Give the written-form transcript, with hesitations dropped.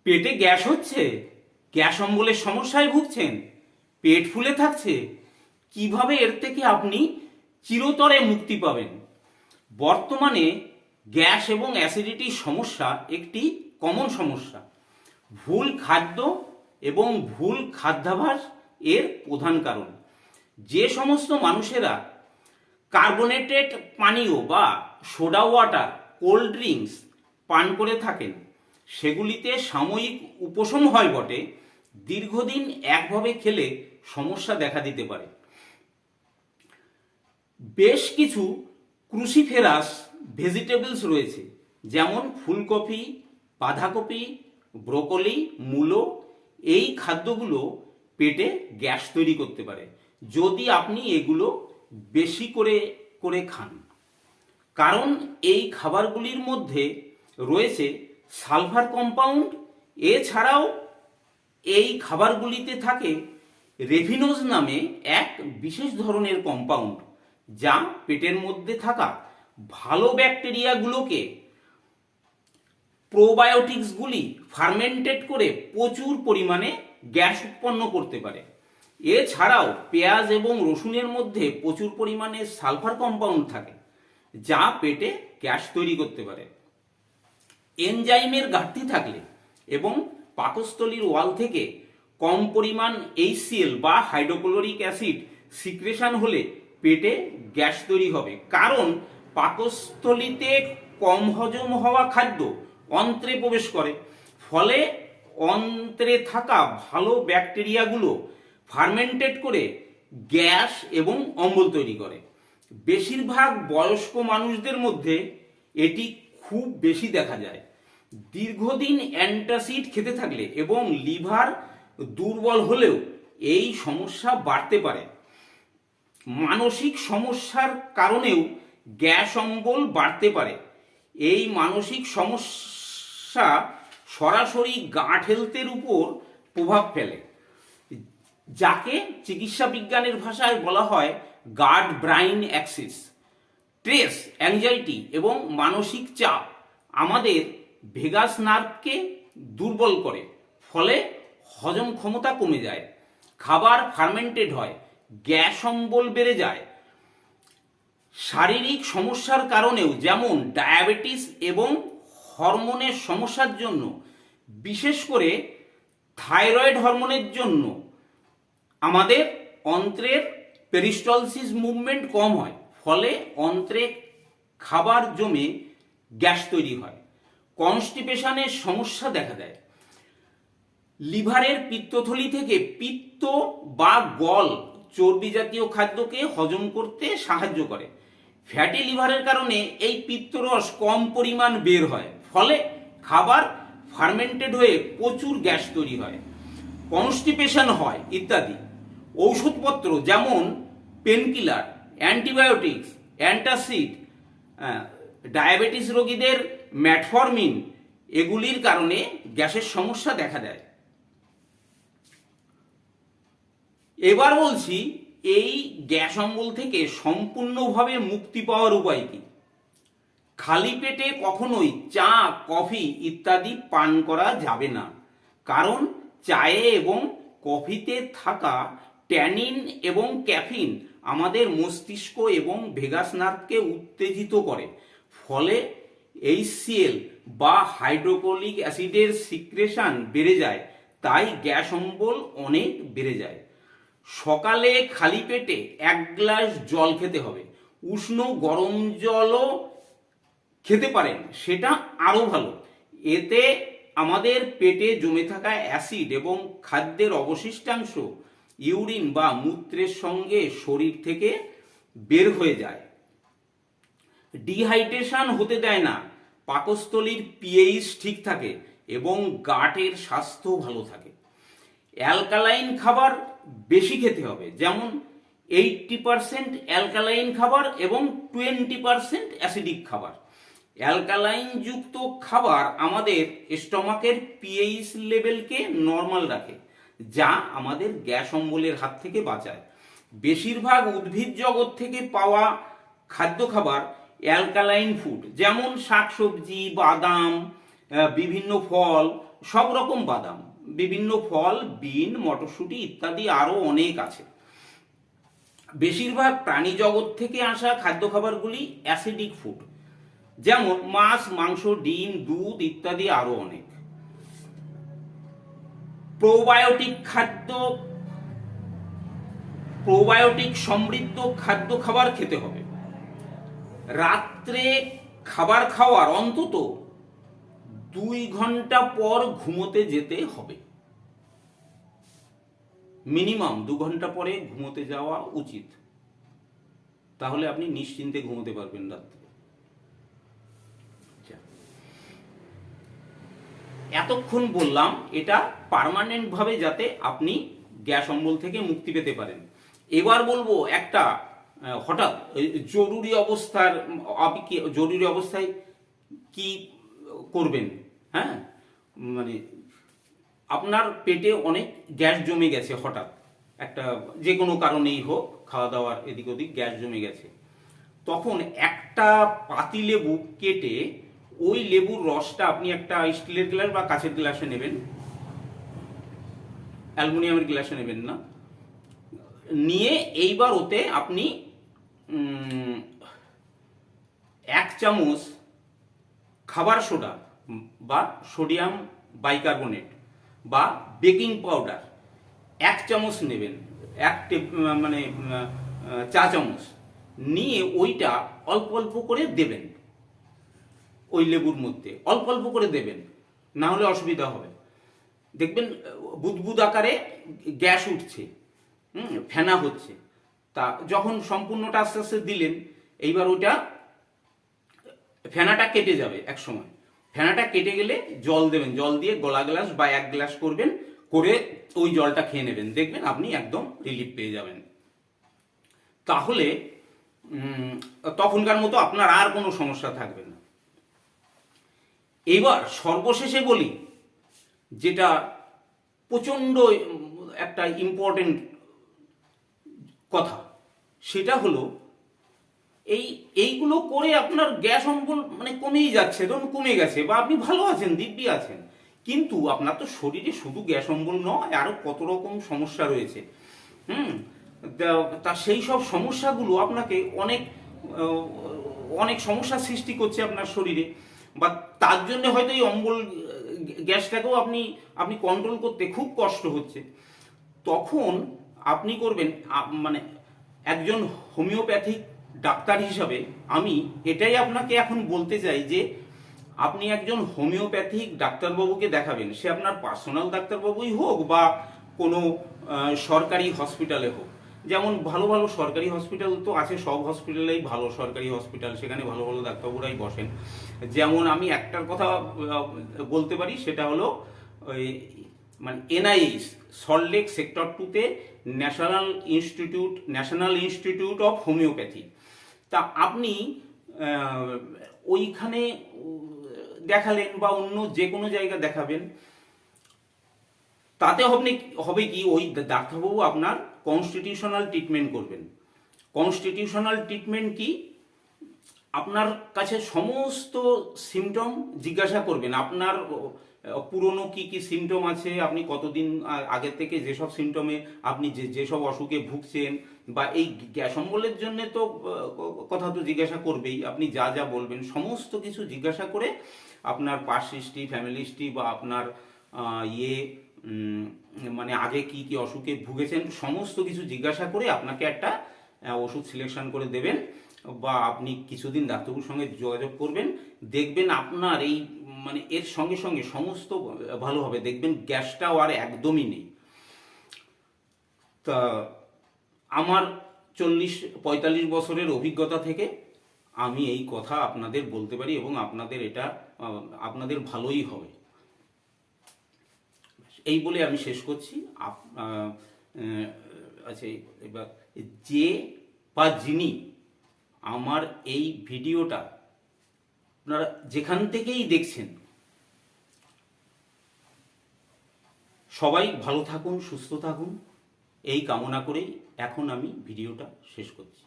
পেটে গ্যাস হচ্ছে, গ্যাস অম্বলের সমস্যায় ভুগছেন, পেট ফুলে থাকছে, কিভাবে এর থেকে আপনি চিরতরে মুক্তি পাবেন? বর্তমানে গ্যাস এবং অ্যাসিডিটির সমস্যা একটি কমন সমস্যা। ভুল খাদ্য এবং ভুল খাদ্যাভ্যাস এর প্রধান কারণ। যে সমস্ত মানুষেরা কার্বোনেটেড পানীয় বা সোডা ওয়াটার, কোল্ড ড্রিঙ্কস পান করে থাকেন, সেগুলিতে সাময়িক উপশম হয় বটে, দীর্ঘদিন একভাবে খেলে সমস্যা দেখা দিতে পারে। বেশ কিছু ক্রুসিফেরাস ভেজিটেবলস রয়েছে, যেমন ফুলকপি, বাঁধাকপি, ব্রোকলি, মূলো। এই খাদ্যগুলো পেটে গ্যাস তৈরি করতে পারে যদি আপনি এগুলো বেশি করে করে খান। কারণ এই খাবারগুলির মধ্যে রয়েছে সালফার কম্পাউন্ড। এছাড়াও এই খাবারগুলিতে থাকে রেভিনোজ নামে এক বিশেষ ধরনের কম্পাউন্ড, যা পেটের মধ্যে থাকা ভালো ব্যাকটেরিয়াগুলোকে, প্রোবায়োটিক্সগুলি ফার্মেন্টেড করে প্রচুর পরিমাণে গ্যাস উৎপন্ন করতে পারে। এছাড়াও পেঁয়াজ এবং রসুনের মধ্যে প্রচুর পরিমাণে সালফার কম্পাউন্ড থাকে, যা পেটে গ্যাস তৈরি করতে পারে। এনজাইমের ঘাটতি থাকলে এবং পাকস্থলীর ওয়াল থেকে কম পরিমাণ HCl বা হাইড্রোক্লোরিক অ্যাসিড সিক্রেশন হলে পেটে গ্যাস তৈরি হবে। কারণ পাকস্থলীতে কম হজম হওয়া খাদ্য অন্ত্রে প্রবেশ করে, ফলে অন্ত্রে থাকা ভালো ব্যাকটেরিয়াগুলো ফার্মেন্টেড করে গ্যাস এবং অম্বল তৈরি করে। বেশিরভাগ বয়স্ক মানুষদের মধ্যে এটি খুব বেশি দেখা যায়। দীর্ঘদিন অ্যান্টাসিড খেতে থাকলে এবং লিভার দুর্বল হলেও এই সমস্যা বাড়তে পারে। মানসিক সমস্যার কারণেও গ্যাস অম্বল বাড়তে পারে। এই মানসিক সমস্যা সরাসরি গাট হেলথের উপর প্রভাব ফেলে, যাকে চিকিৎসা বিজ্ঞানের ভাষায় বলা হয় গাট ব্রেইন অ্যাক্সিস। স্ট্রেস, অ্যাংজাইটি এবং মানসিক চাপ আমাদের ভেগাস নার্ভকে দুর্বল করে, ফলে হজম ক্ষমতা কমে যায়, খাবার ফার্মেন্টেড হয়, গ্যাস অম্বল বেড়ে যায়। শারীরিক সমস্যার কারণেও, যেমন ডায়াবেটিস এবং হরমোনের সমস্যার জন্য, বিশেষ করে থাইরয়েড হরমোনের জন্য, আমাদের অন্ত্রের পেরিস্টলসিস মুভমেন্ট কম হয়, ফলে অন্ত্রে খাবার জমে গ্যাস তৈরি হয়। কনস্টিপেশনের সমস্যা দেখা দেয়। লিভারের পিত্তথলি থেকে পিত্ত বা গল চর্বি জাতীয় খাদ্যকে হজম করতে সাহায্য করে। ফ্যাটি লিভারের কারণে এই পিত্তরস কম পরিমাণ বের হয়, ফলে খাবার ফার্মেন্টেড হয়ে প্রচুর গ্যাস তৈরি হয়, কনস্টিপেশন হয় ইত্যাদি। ঔষধপত্র যেমন পেনকিলার, অ্যান্টিবায়োটিক্স, অ্যান্টাসিড, ডায়াবেটিস রোগীদের ম্যাটফরমিন, এগুলির কারণে গ্যাসের সমস্যা দেখা দেয়। এবার বলছি এই গ্যাস অম্বল থেকে সম্পূর্ণভাবে মুক্তি পাওয়ার উপায় কি। খালি পেটে কখনোই চা, কফি ইত্যাদি পান করা যাবে না, কারণ চায়ে এবং কফিতে থাকা ট্যানিন এবং ক্যাফিন আমাদের মস্তিষ্ক এবং ভেগাস নার্ভকে উত্তেজিত করে, ফলে HCl বা হাইড্রোক্লোরিক অ্যাসিডের সিক্রেশন বেড়ে যায়, তাই গ্যাস অম্বল অনেক বেড়ে যায়। সকালে খালি পেটে 1 গ্লাস জল খেতে হবে। উষ্ণ গরম জলও খেতে পারেন, সেটা আরো ভালো। এতে আমাদের পেটে জমে থাকা অ্যাসিড এবং খাদ্যের অবশিষ্টাংশ ইউরিন বা মূত্রের সঙ্গে শরীর থেকে বের হয়ে যায়। ডিহাইড্রেশন হতে দেয় না, পাকস্থলীর pH ঠিক থাকে এবং গাটের স্বাস্থ্য ভালো থাকে। অ্যালকালাইন খাবার বেশি খেতে হবে, যেমন 80% অ্যালকালাইন খাবার এবং 20% অ্যাসিডিক খাবার। অ্যালকালাইন যুক্ত খাবার আমাদের স্টমাকের pH লেভেলকে নর্মাল রাখে, যা আমাদের গ্যাস অম্বলের হাত থেকে বাঁচায়। বেশিরভাগ উদ্ভিদ জগৎ থেকে পাওয়া খাদ্য খাবার অ্যালকালাইন ফুড, যেমন শাকসবজি, বাদাম, বিভিন্ন ফল, সব রকম বাদাম, বিভিন্ন ফল, বিন, মটরশুঁটি ইত্যাদি আরও অনেক আছে। বেশিরভাগ প্রাণী জগৎ থেকে আসা খাদ্য খাবারগুলি অ্যাসিডিক ফুড, যেমন মাছ, মাংস, ডিম, দুধ ইত্যাদি আরও অনেক। প্রোবায়োটিক সমৃদ্ধ খাদ্য খাবার খেতে হবে। রাত্রে খাবার খাওয়ার অন্তত 2 ঘন্টা পর ঘুমোতে যেতে হবে। মিনিমাম 2 ঘন্টা পরে ঘুমোতে যাওয়া উচিত, তাহলে আপনি নিশ্চিন্তে ঘুমোতে পারবেন রাত্রে। এতক্ষণ বললাম এটা পার্মানেন্ট ভাবে যাতে আপনি গ্যাস অম্বল থেকে মুক্তি পেতে পারেন। এবার বলবো একটা হঠাৎ জরুরি অবস্থায় কি করবেন। হ্যাঁ, মানে আপনার পেটে অনেক গ্যাস জমে গেছে, হঠাৎ একটা যে কোনো কারণেই হোক, খাওয়া দাওয়ার এদিক ওদিক গ্যাস জমে গেছে, তখন একটা পাতিলেবু কেটে ওই লেবুর রসটা আপনি একটা স্টিলের গ্লাস বা কাঁচের গ্লাসে নেবেন, অ্যালুমিনিয়ামের গ্লাসে নেবেন না, নিয়ে এইবার ওতে আপনি 1 চামচ খাবার সোডা বা সোডিয়াম বাইকার্বনেট বা বেকিং পাউডার 1 চামচ নেবেন, মানে চা চামচ নিয়ে ওইটা অল্প অল্প করে দেবেন, ওই লেবুর মধ্যে অল্প অল্প করে দেবেন, না হলে অসুবিধা হবে। দেখবেন বুদবুদ আকারে গ্যাস উঠছে, ফেনা হচ্ছে। তা যখন সম্পূর্ণটা আস্তে আস্তে দিলেন, এইবার ওইটা ফেনাটা কেটে যাবে এক সময়। ফেনাটা কেটে গেলে জল দেবেন, জল দিয়ে গলা গ্লাস বা 1 গ্লাস করবেন, করে ওই জলটা খেয়ে নেবেন, দেখবেন আপনি একদম রিলিফ পেয়ে যাবেন। তাহলে তখনকার মতো আপনার আর কোনো সমস্যা থাকবে না। এবার সর্বশেষে বলি, যেটা প্রচণ্ড একটা ইম্পর্টেন্ট কথা, সেটা হলো এইগুলো করে আপনার গ্যাস অম্বল মানে কমেই যাচ্ছে, ধরুন কমে গেছে বা আপনি ভালো আছেন, দিব্যি আছেন, কিন্তু আপনার তো শরীরে শুধু গ্যাস অম্বল নয়, আরো কত রকম সমস্যা রয়েছে। তা সেই সব সমস্যাগুলো আপনাকে অনেক সমস্যার সৃষ্টি করছে আপনার শরীরে, বা তার জন্য হয়তো এই অম্বল গ্যাসটাকেও আপনি কন্ট্রোল করতে খুব কষ্ট হচ্ছে। তখন আপনি করবেন, মানে একজন হোমিওপ্যাথিক ডাক্তার হিসাবে আমি এটাই আপনাকে এখন বলতে চাই যে আপনি একজন হোমিওপ্যাথিক ডাক্তারবাবুকে দেখাবেন। সে আপনার পার্সোনাল ডাক্তারবাবুই হোক বা কোনো সরকারি হসপিটালে হোক। যেমন ভালো ভালো সরকারি হসপিটাল তো আছে, সব হসপিটালেই ভালো সরকারি হসপিটাল, সেখানে ভালো ভালো ডাক্তারবাবুরাই বসেন। যেমন আমি একটার কথা বলতে পারি, সেটা হলো ওই মানে NIH সল্টলেক সেক্টর 2-তে ন্যাশনাল ইনস্টিটিউট অফ হোমিওপ্যাথি। তা আপনি ওইখানে দেখালেন বা অন্য যে কোনো জায়গায় দেখাবেন, তাতে হবে কি, ওই ডাক্তারবাবু আপনার কনস্টিটিউশনাল ট্রিটমেন্ট করবেন। কনস্টিটিউশনাল ট্রিটমেন্ট কি, আপনার কাছে সমস্ত সিমটম জিজ্ঞাসা করবেন, আপনার পুরনো কি কি সিমটম আছে, আপনি কতদিন আগে থেকে যেসব সিমটমে আপনি যেসব অসুখে ভুগছেন, বা এই গ্যাস অম্বলের জন্য তো কথা তো জিজ্ঞাসা করবেই, আপনি যা যা বলবেন সমস্ত কিছু জিজ্ঞাসা করে আপনার পাস্ট হিস্ট্রি, ফ্যামিলি হিস্ট্রি, বা আপনার মানে আগে কি কি অসুখে ভুগেছেন সমস্ত কিছু জিজ্ঞাসা করে আপনাকে একটা ওষুধ সিলেকশন করে দেবেন, বা আপনি কিছুদিন ডাক্তারবাবুর সঙ্গে যোগাযোগ করবেন, দেখবেন আপনার এই মানে এর সঙ্গে সঙ্গে সমস্ত ভালো হবে, দেখবেন গ্যাসটাও আর একদমই নেই। তা আমার 40-45 বছরের অভিজ্ঞতা থেকে আমি এই কথা আপনাদের বলতে পারি, এবং আপনাদের ভালোই হবে। এই বলে আমি শেষ করছি। আচ্ছা, এবার যে বা যিনি আমার এই ভিডিওটা আপনারা যেখান থেকেই দেখছেন, সবাই ভালো থাকুন, সুস্থ থাকুন, এই কামনা করেই এখন আমি ভিডিওটা শেষ করছি।